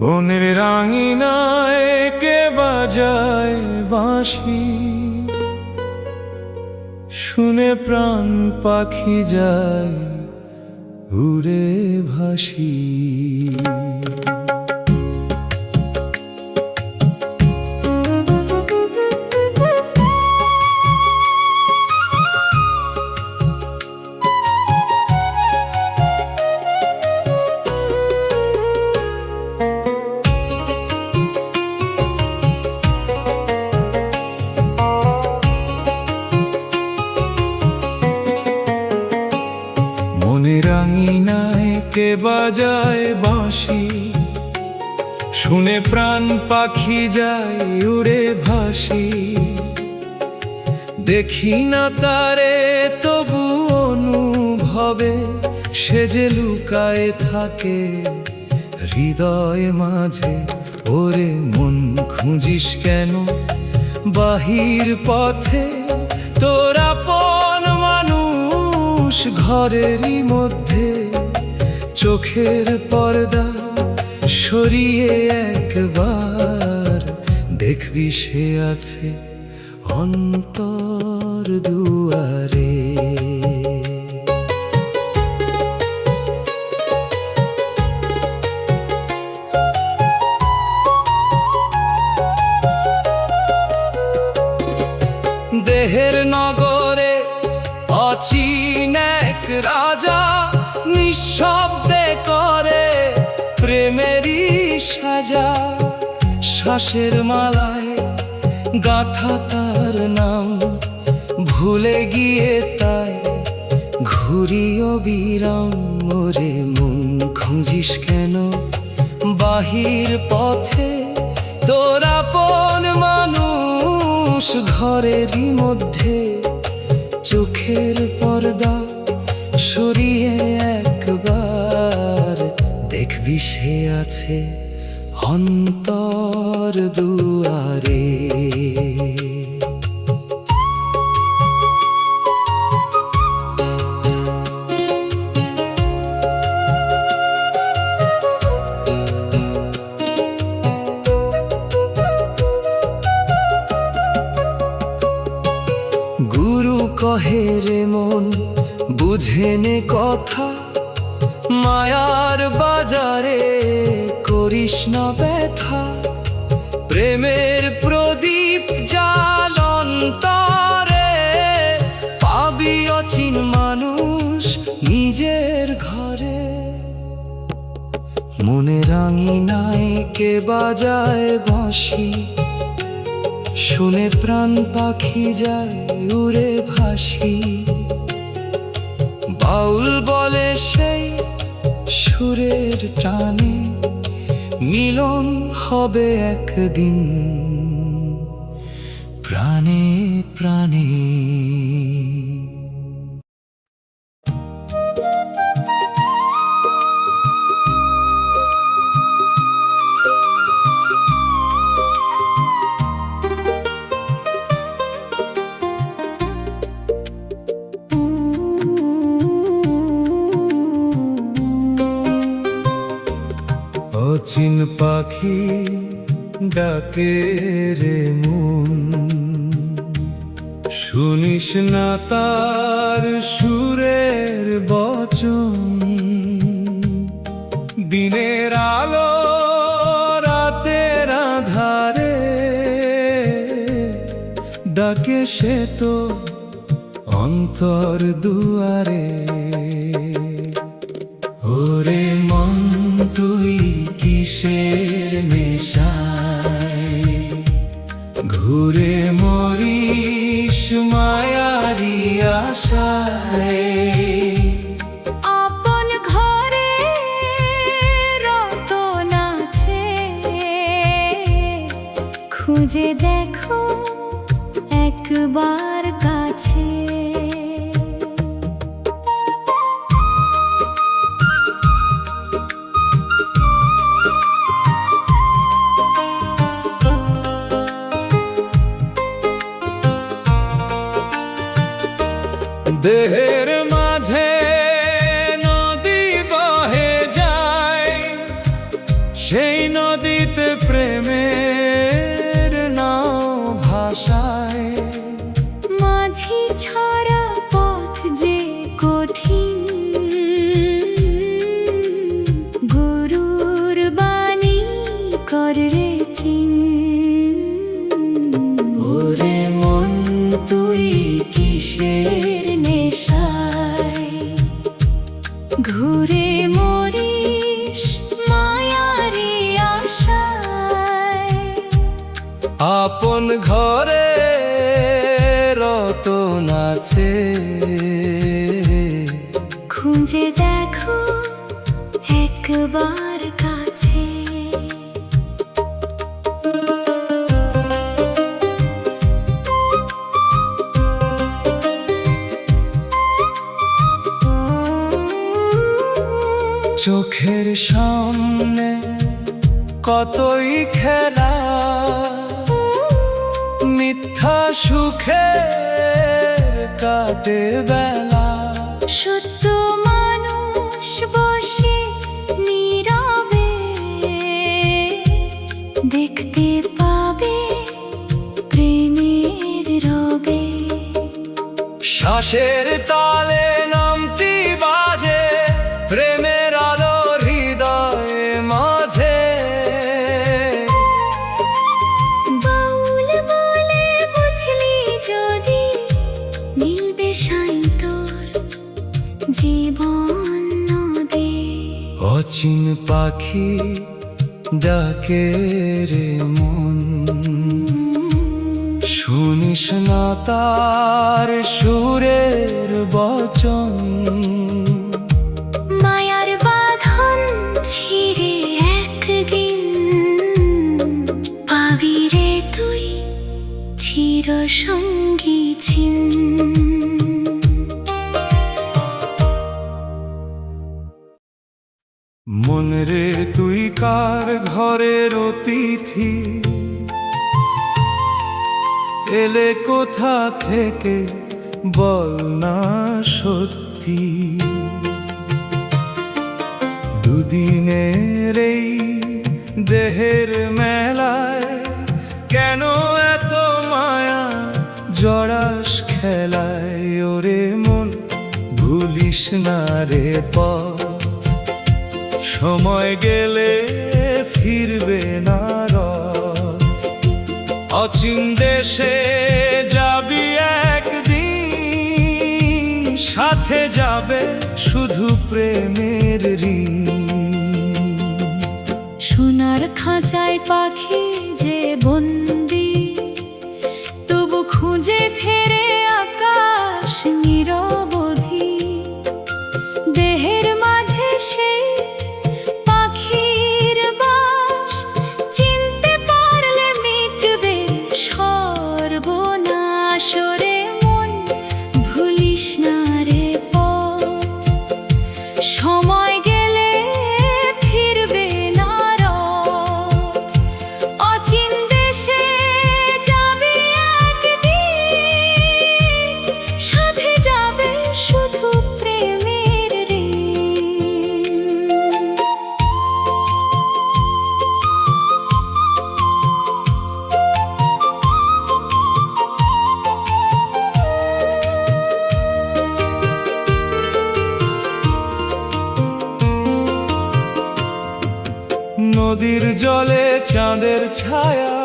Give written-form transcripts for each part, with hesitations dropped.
বনের রাঙিনায় কে বাজায় বাঁশি, শুনে প্রাণ পাখি যায় উড়ে ভাসি। বনের রাঙিনায় কে বাজায় বাঁশি, শুনে প্রাণ পাখি যায় উড়ে ভাসি। দেখি না তারে তবু অনুভবে সে যে লুকায়ে থাকে হৃদয় মাঝে। ওরে মন খুঁজিস কেন বাহির পথে, তোর আপন মানুষ ঘরেরই মধ্যে। চোখের পর্দা সরিয়ে একবার দেখবি সে আছে অন্তর দুয়ারে। দেহের নগরে অচিন এক রাজা, নিঃশব্দে করে প্রেমেরই সাজা। শ্বাসের মালায় গাথা তার নাম, ভুলে গিয়ে তাই ঘুরি অবিরাম। ওরে মন খুঁজিস কেন বাহির পথে, তোর আপন মানুষ ঘরেরই মধ্যে। চোখের পর্দা সরিয়ে একবার দেখবি সে আছে অন্তর দুয়ারে। গুরু কহে রে মন বুঝে নে কথা, মায়ার বাজারে করিস না ব্যথা। প্রেমের প্রদীপ জাল অন্তরে, পাবি অচিন মানুষ নিজের ঘরে। মনে রাঙিনায় কে বাজায় বাঁশি, শুনে প্রাণ পাখি যায় উড়ে ভাসি। বাউল বলে সেই সুরের টানে, মিলন হবে একদিন প্রাণে প্রাণে। অচিন পাখি ডাকে রে মন, শুনিস না তার সুরের বচন। দিনের আলো রাতের আধারে ডাকে সে তো অন্তর দুয়ারে। ওরে মন তুই কিসের নেশায় ঘুরে মরিস মায়ারি আশায়। আপন ঘরে রতন আছে, খুঁজে দেখো একবার কাছে। দেহের মাঝে নদী বহে যায়, সেই নদীতে প্রেমের নাও ভাসায়। মাঝি ছড়া পথ যে কঠিন, গুরুর বাণী কররে চিন। ওরে মন তুই কিসের নেশায়, ঘুরে মরিস মায়ারে আশায়। আপন ঘরে রতন আছে, খুঁজে দেখো একবার কাছে। চোখের সামনে কতই খেলা, মিথ্যা সুখের কাটে বেলা। সত্য মানুষ বসে নীরবে, দেখতে পাবে প্রেমের রবে। শ্বাসের তালে নামটি বাজে, প্রেমের আলো হৃদয়ে মাঝে। বাউল বলে বুঝলি যদি, মিলবে সাই তোর জীবন নদে। অচিন পাখি ডাকে রে মন, শুনিস না তার সুরের বচন। মায়ার বাঁধন ছিঁড়ে একদিন পাবি রে তুই চির সঙ্গী ছিন। মন রে তুই কার ঘরের অতিথি, এলে কোথা থেকে বল না সত্যি। দুদিনের এই দেহের মেলায় কেন এত মায়া জড়াস খেলায়। ওরে মন ভুলিস না রে পথ, সময় গেলে ফিরবে না রথ। অচিন দেশে যাবি একদিন, সাথে যাবে শুধু প্রেমের ঋণ। সোনার খাঁচায় পাখি যে বন্দি, তবু খুঁজে ফেরে আকাশ নিরবধি। দেহের মাঝে সেই পাখির বাস, চিনতে পারলে মিটবে সর্বনাশ। রে মন ভুলিস না রে পথ, সময় গেলে ফিরবে না রথ। অচিন দেশে যাবি একদিন, সাথে যাবে শুধু প্রেমের ঋণ। নদীর জলে চাঁদের ছায়া,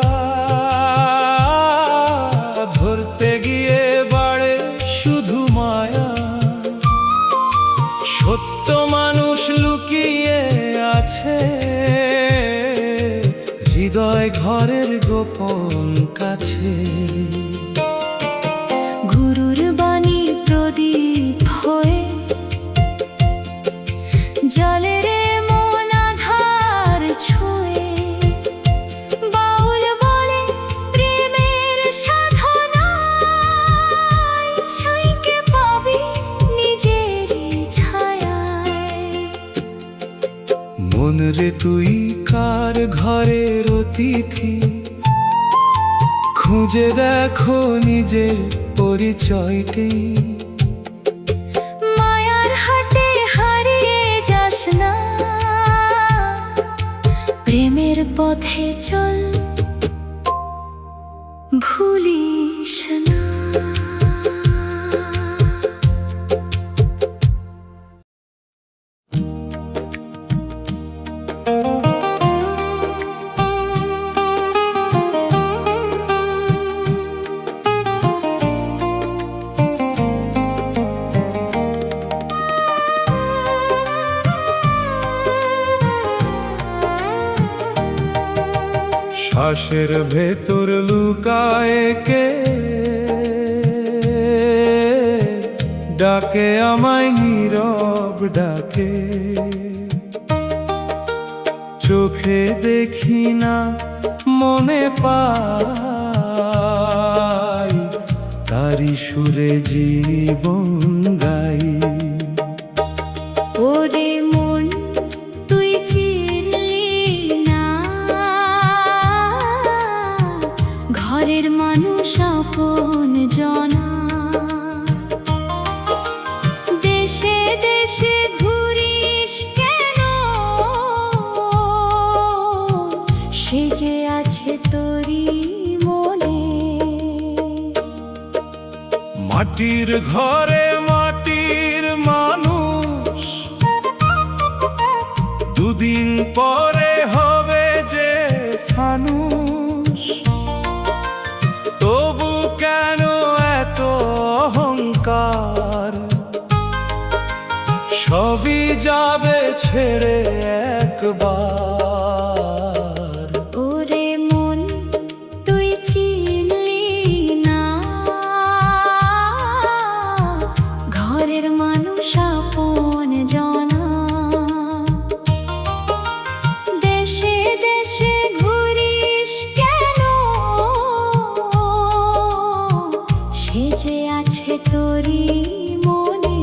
ধরতে গিয়ে বাড়ে শুধু মায়া। সত্য মানুষ লুকিয়ে আছে, হৃদয় ঘরের গোপন কাছে। গুরুর বাণী প্রদীপ হয়ে জলের মন আধার ছুঁয়ে। বাউল বলে প্রেমের সাধনায়, সাইকে পাবি নিজের ছায়ায়। মন রে তুই কার ঘরের অতিথি, খুঁজে দেখো নিজের পরিচয়টি। প্রেমের পথে চল, ভুলিস না। শ্বাসের ভেতর লুকায় কে ডাকে আমায়, নীরব ডাকে। চোখে দেখি না, মনে পাই, তারি সুরে জীবন গাই। ওরে মন তুই চিনলি না, ঘরের মানুষ আপন জনা। দেশে দেশে ঘুরিস কেন, সে যে আছে তোরই মনে। মাটির ঘরে মাটির মানুষ, দুদিন পরে হবে যে ফানুষ। তবু কেন এত অহংকার, সবই যাবে ছেড়ে একবার। ওরে মন তুই চিনলি না, ঘরের মানুষ আপন জনা। দেশে দেশে ঘুরিস কেন, সে যে আছে তোরই মনে।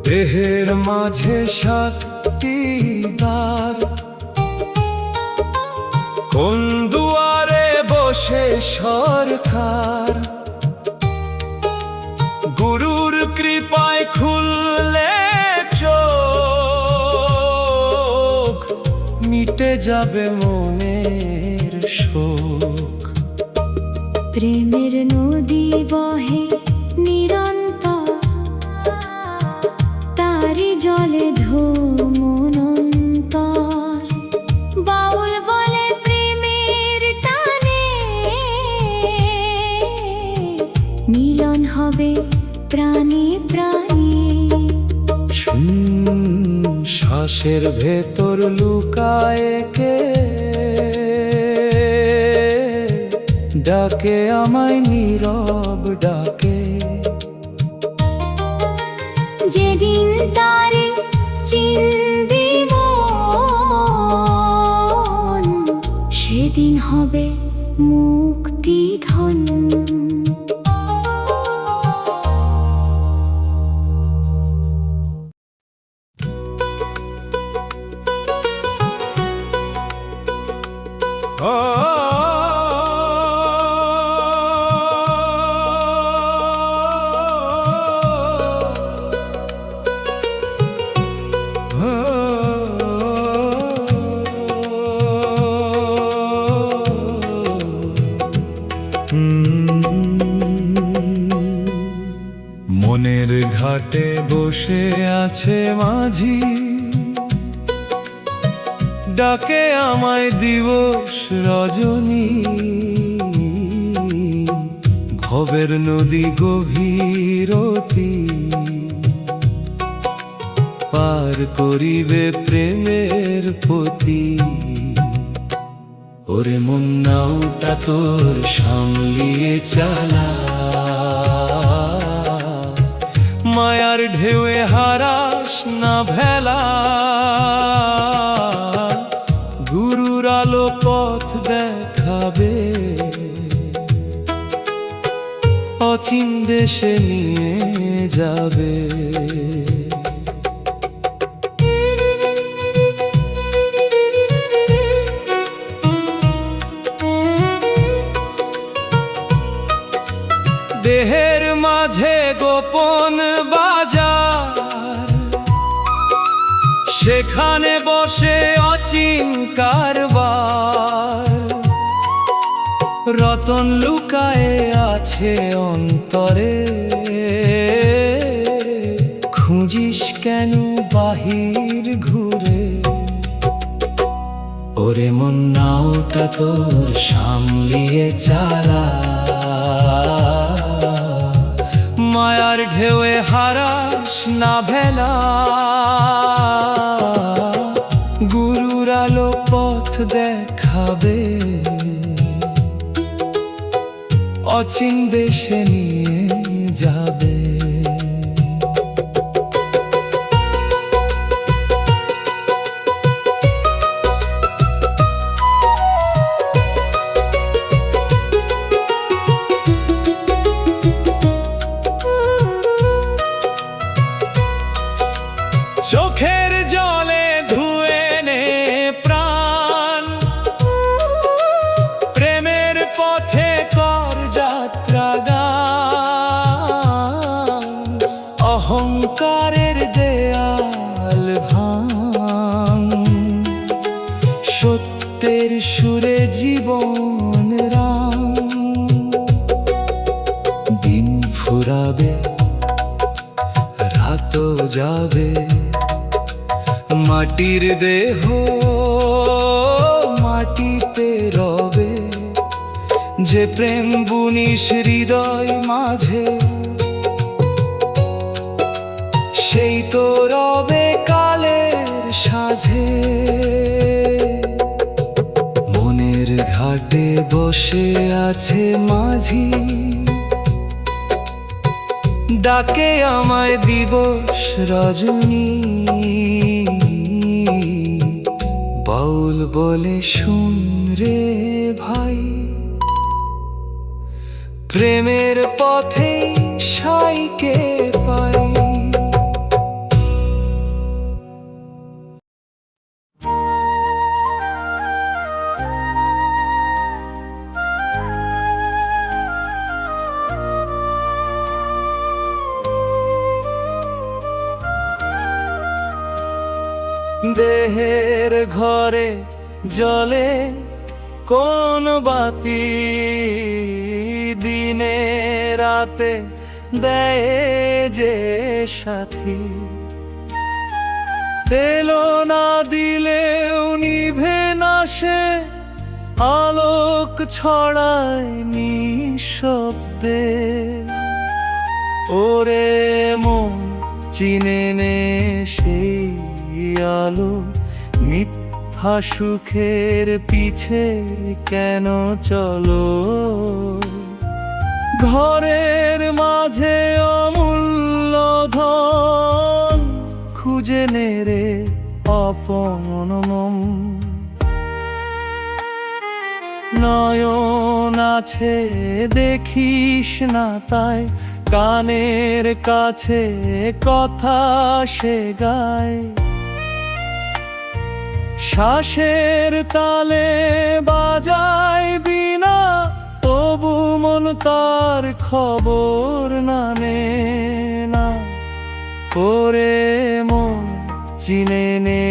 দেহের মাঝে সাতটি দ্বার, কোন দুয়ারে বসে সরকার। গুরুর কৃপায় খুললে চোখ, মিটে যাবে মনের শোক। প্রেমের নদী বহে নিরন্তর, তারি জলে ধুমনন্তর। বাউল বলে প্রেমের টানে, মিলন হবে প্রাণে প্রাণে। শ্বাসের ভেতর লুকায় কে ডাকে আমায়, নীরব ডাকে। যেদিন তারে চিনবি মন, সেদিন হবে মুক্তি ধন। মনের ঘাটে বসে আছে মাঝি, ডাকে আমায় দিবস রজনী। ভবের নদী গভীরতী, পার করিবে প্রেমের পতি। ওরে মন নাওটা তোর সামলিয়ে চালা, মায়ার ঢেউয়ে হারাস না ভেলা। গুরুর আলো পথ দেখাবে, অচিন দেশে নিয়ে যাবে। মাঝে গোপন বাজার, সেখানে বসে অচিন কারবার। রতন লুকায়ে আছে অন্তরে, খুঁজিস কেন বাহির ঘুরে? ওরে মন নাওটা তোর সামলিয়ে চালা, মায়ার ঢেউয়ে হারাস না ভেলা। গুরুর আলো পথ দেখাবে, অচিন দেশে নিয়ে যাবে। চোখের জলে ধুয়ে নে প্রাণ, প্রেমের পথে কর যাত্রা গান। অহংকারের দেয়াল ভাঙ, সত্যের সুরে জীবন রাং। দিন ফুরাবে, রাতও যাবে, মাটির দেহ মাটিতে রবে। যে প্রেম বুনিস হৃদয় মাঝে, সেই তো রবে কালের সাঝে। মনের ঘাটে বসে আছে মাঝি, ডাকে আমায় দিবস রজনী। বাউল বলে শুন রে ভাই, প্রেমের পথে সাইকে পাই। দেহের ঘরে জ্বলে কোন বাতি, দিনে রাতে দেয় যে সাথী। তেলো না দিলেও নিভে না সে, আলোক ছড়ায় নিঃশব্দে। ওরে মন চিনে নে সেই আলো, মিথ্যা সুখের পিছে কেন চলো? ঘরের মাঝে অমূল্য ধন, খুঁজে নে রে আপন মন। নয়ন আছে দেখিস না তাই, কানের কাছে কথা সে গায়। শ্বাসের তালে বাজায় বিনা, তবু মন তার খবর নানে না। করে মন চিনে নে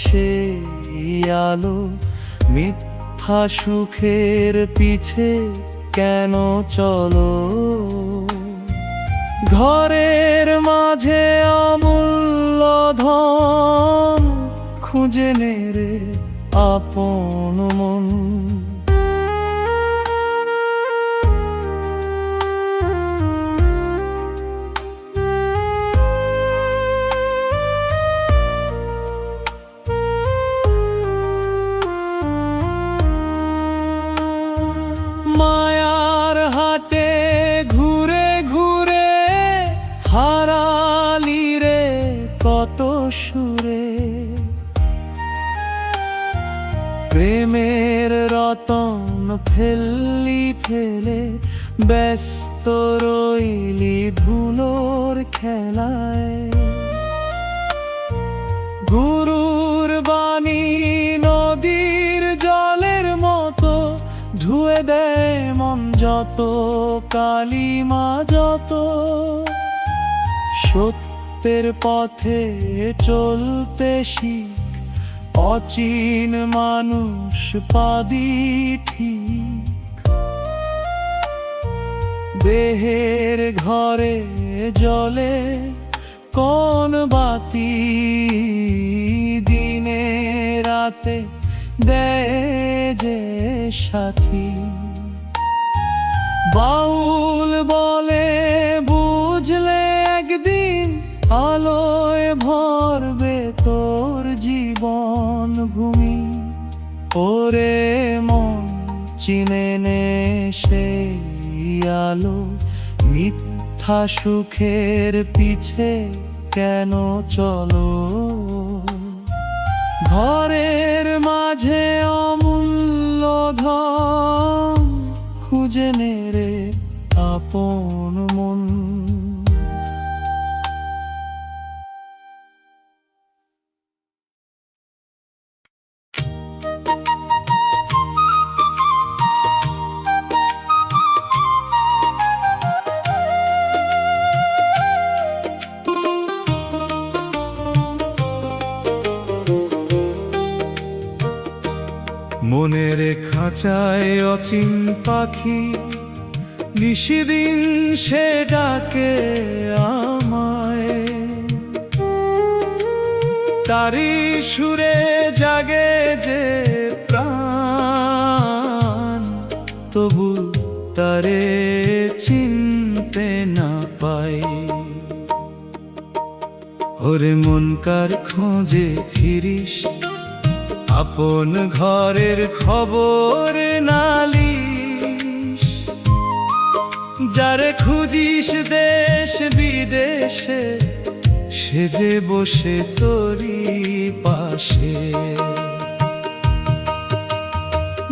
সেই আলো, মিথ্যা সুখের পিছে কেন চলো? ঘরের মাঝে অমূল্য ধন, খুঁজে নে রে আপন মন। মায়ার হাটে ঘুরে ঘুরে হারালি রে কত সুরে। প্রেমের রতন ফেললি ফেলে, ব্যস্ত রইলি ধুলোর খেলায়। গুরুর বাণী নদীর জলের মতো, ধুয়ে দেয় মন যত কালিমা যত, সত্যের পথে চলতে শিখ, অচিন মানুষ পাদি ঠিক। দেহের ঘরে জ্বলে কোন বাতি, দিনে রাতে দেয় যে সাথী। বাউল বলে বুঝলে একদিন, আলোয় ভরবে তোর জীবন ভূমি। ওরে মন চিনে নে সেই আলো, মিথ্যা সুখের পিছে কেন চলো। ঘরের মাঝে অমূল্য ধন, খুঁজে নে রে আপন মন। মনের খাঁচায় অচিন পাখি, নিশিদিন সে ডাকে আমায়। তারি সুরে জাগে যে প্রাণ, তবু তারে চিনতে না পাই। ওরে মন কার খোঁজে ফিরিস, আপন ঘরের খবর নালিস। যারে খুঁজিস দেশ বিদেশে, সে যে বসে তোরি পাশে।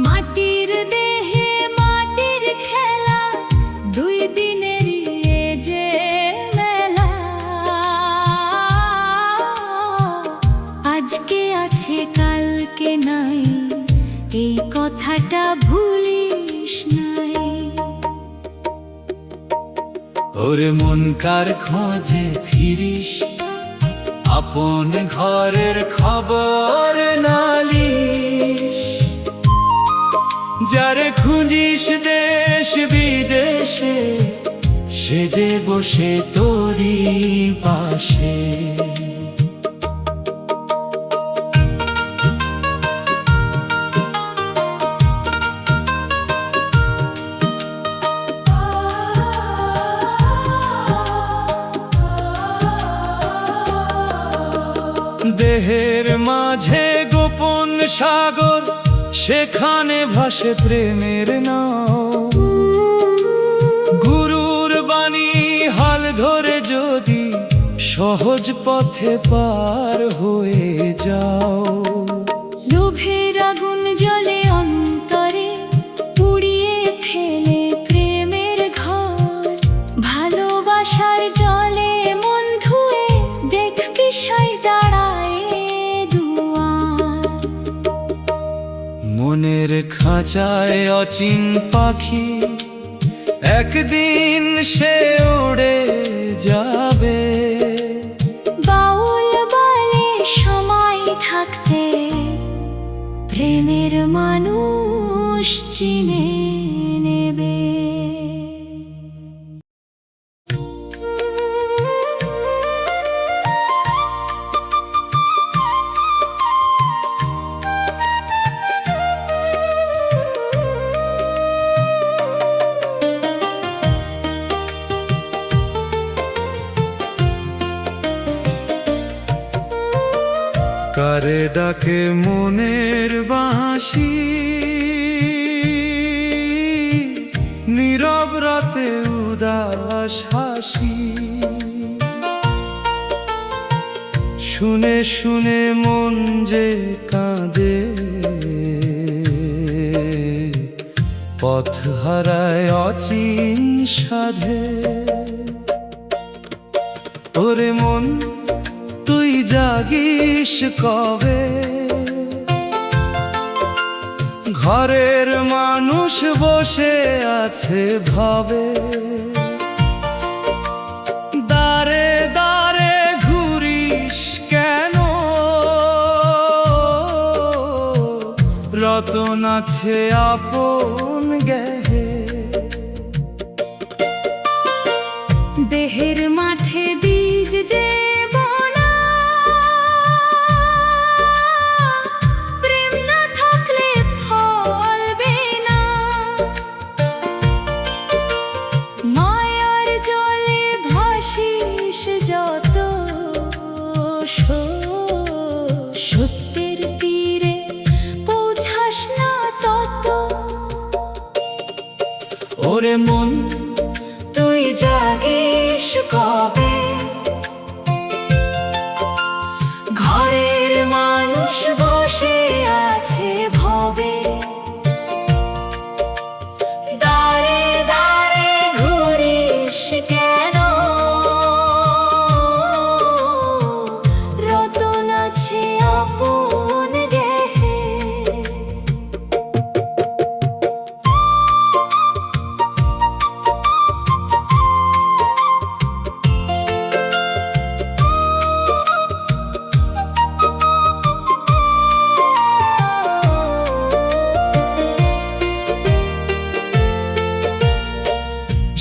মাটির দেহে মাটির খেলা, দুই দিনেরই এ যে মেলা। আজকে আছে কালকে নাই, এই কথাটা ভুলিস নাই। ওরে মন কার খোঁজে ফিরিস, আপন ঘরের খবর নালিস। যারে খুঁজিস দেশ বিদেশে, সে যে বসে তোরি পাশে। দেহের মাঝে গোপন সাগর, সেখানে ভাসে প্রেমের নাও। গুরুর বাণী হাল ধরে যদি সহজ পথে পার হয়ে যাও। লোভের আগুন জ্বলে অন্তরে, পুড়িয়ে ফেলে প্রেমের ঘর। ভালোবাসার জলে মন ধুয়ে, দেখবি সাই দাঁড়ায় দুয়ার। মনের খাঁচায় অচিন পাখি, একদিন সে উড়ে যাবে। বাউল বলে সময় থাকতে, প্রেমের মানুষ চিনে নেবে। কারে ডাকে মনের বাঁশি, নীরব রাতে উদাস হাসি। শুনে শুনে মন যে কাঁদে, পথ হারায় অচিন সাধে। ওরে মন তুই জাগিস কবে, ঘরের মানুষ বসে আছে ভাবে, দাঁড়ে দাঁড়ে ঘুরিস কেন? রতন আছে আপন গেহে। দেহের মাঠে বীজ যে বোনা, প্রেম না থাকলে ফলবে না। মায়ার জলে ভাসিস যত, সত্যের তীরে পৌঁছাস না তত। ওরে মন তুই জাগিস কবে? ঘরের মানুষ বসে আছে ভবে, দাঁড়ে দাঁড়ে ঘুরিস কেন? রতন আছে আপন গেহে।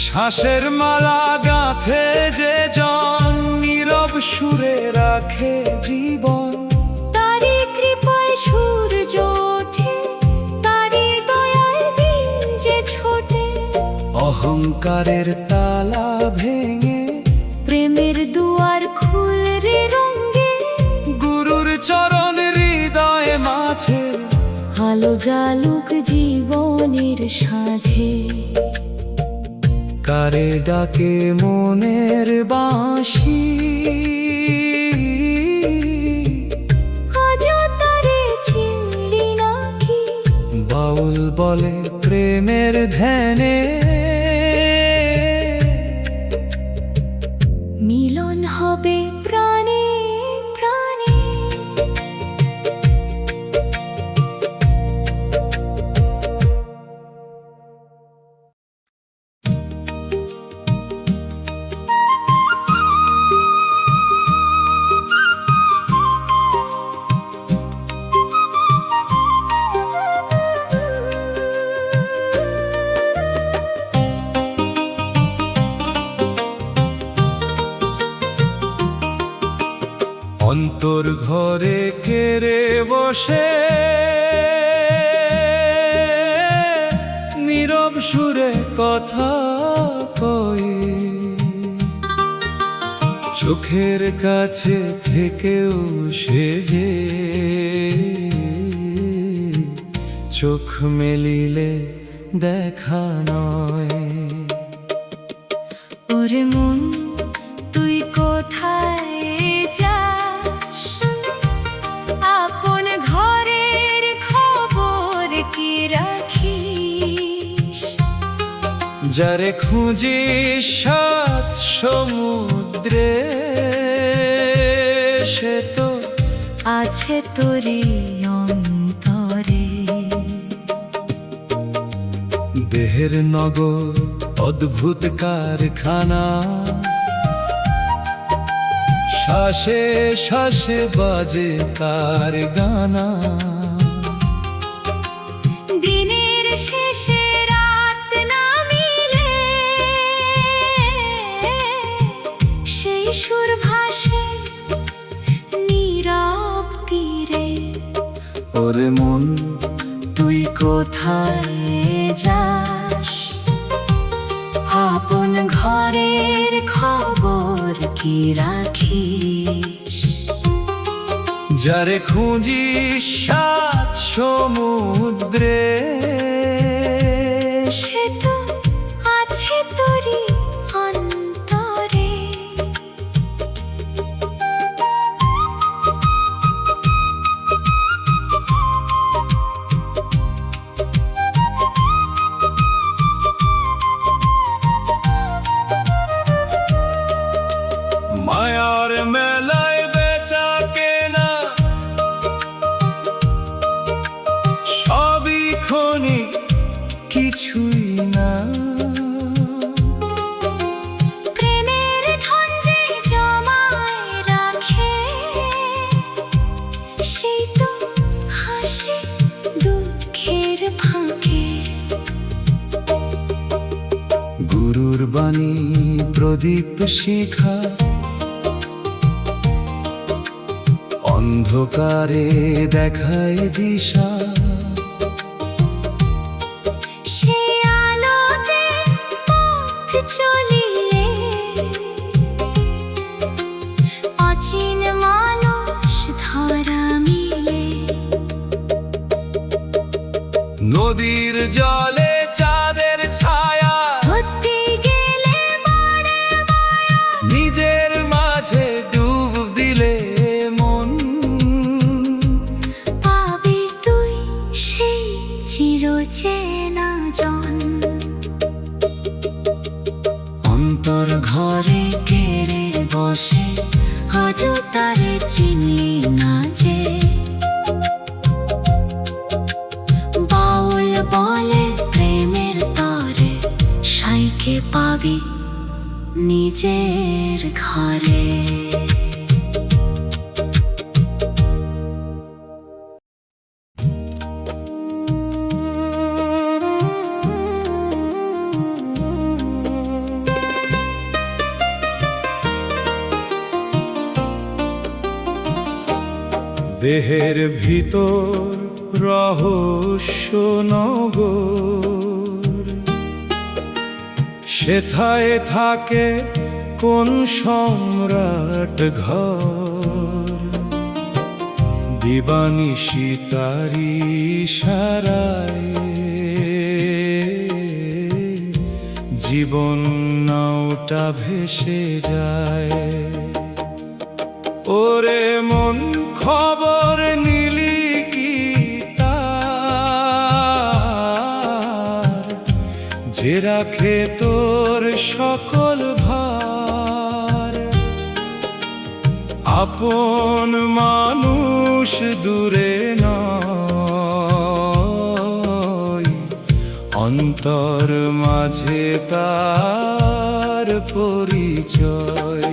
শ্বাসের মালা গাঁথে যে জন, নীরব সুরে রাখে জীবন। তারি কৃপায় সূর্য ওঠে, তারি দয়ায় দিন যে ছোটে। অহংকারের তালা ভেঙে প্রেমের দুয়ার খুলে রে রঙ্গে, গুরুর চরণ হৃদয়ে মাঝে। আলো জালুক জীবনের সাঁঝে। কারে ডাকে মনের বাঁশি, আজও তারে চিনলি নাকি? বাউল বলে প্রেমের ধ্যানে, মিলন হবে প্রাণে প্রাণে। অন্তর ঘরে কেড়ে বসে, নীরব সুরে কথা কয়ে। চোখের কাছে থেকেও সে যে চোখ মেলিলে দেখা নয়। ওরে মন তুই কোথায় যাস? আপন ঘরের খবর কি রাখিস? যারে খুঁজিস সাত সমুদ্রে, সে তো আছে তোরি অন্তরে। দেহের নগর অদ্ভুত কারখানা, শ্বাসে শ্বাসে বাজে তার গানা। দিনের শেষে রাত নামিলে, সেই সুর ভাসে নীরব তীরে। ওরে মন তুই কোথায় যাস? আপন ঘরের খবর কি রাখিস? যারে খুঁজিস সাত সমুদ্রে, সে তো আছে তোরি অন্তরে। মায়ার মেলায় বেচা কেনা সবই প্রদীপ শিখা অন্ধকারে দেখায় দিশা। সে আলোতে পথ চলিলে অচিন মানুষ ধরা মিলে। নদীর জলে চাঁদের ছায়া ধরতে গেলে বাড়ে মায়া। নিজের মাঝে ডুব দিলে মন পাবি তুই সেই চিরচেনা জন। অন্তর ঘরে কেড়ে বসে আজও তারে চিনি না যে। বাউল বলে প্রেমের তরে সাইকে পাবি নিজের ঘরে। দেহের ভিতর রহস্য নগর, সেথায় থাকে কোন সম্রাট ঘর। দিবানিশি তারি ইশারায় জীবন নাওটা ভেসে যায়। ওরে মন খবর নিলি কি তার, যে রাখে তোর সকল ভার। আপন মানুষ দূরে নয়, অন্তর মাঝে তার পরিচয়।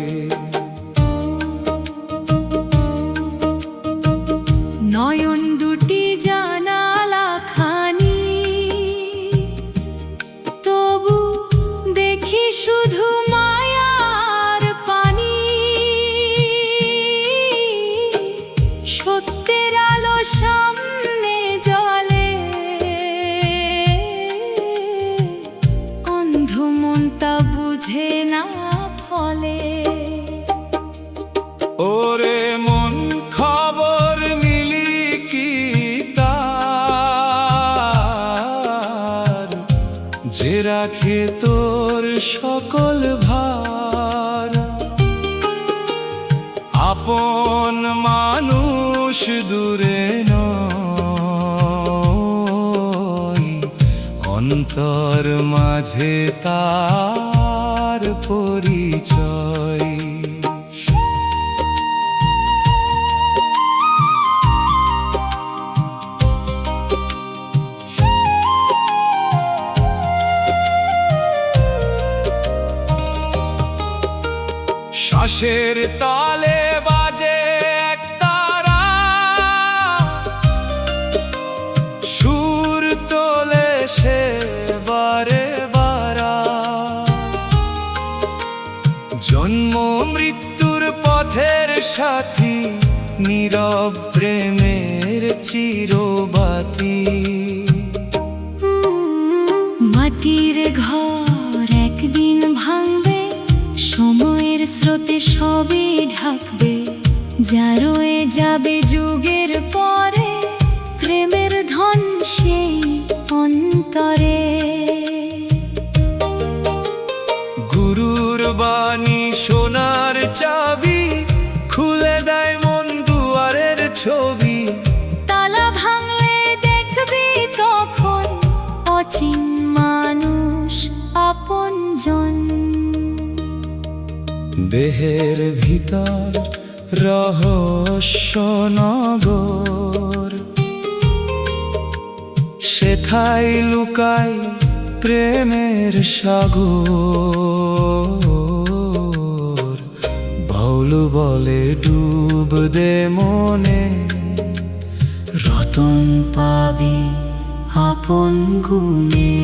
নয়ন দুটি জানালা খানি, তবু দেখি শুধু মায়ার পানি। সত্যের আলো সামনে জ্বলে, অন্ধ মন তা বুঝে না ফলে। ওরে মন খবর নিলি কি তার, যে রাখে তোর সকল ভার। আপন মানুষ দূরে নয়, অন্তর মাঝে তার পরিচয়। শ্বাসের তালে বাজে এক তারা, সুর তোলে সে বারে বারা। জন্ম মৃত্যুর পথের সাথী, নীরব প্রেমের চিরবাতি। মাটির ঘর একদিন ভাঙবে, সময়ের স্রোতে সবে ঢাকবে। যা রয়ে যাবে যুগের পরে, প্রেমের ধন সেই অন্তরে। গুরুর বাণী সোনার চাবি, খুলে দেয় মন দুয়ারের ছবি। তালা ভাঙলে দেখবি তখন অচিন মানুষ আপনজন। দেহের ভিতর রহস্য নগর, সেথায় লুকাই প্রেমের সাগর। বাউল বলে ডুব দে মনে, রতন পাবি আপন গুণে।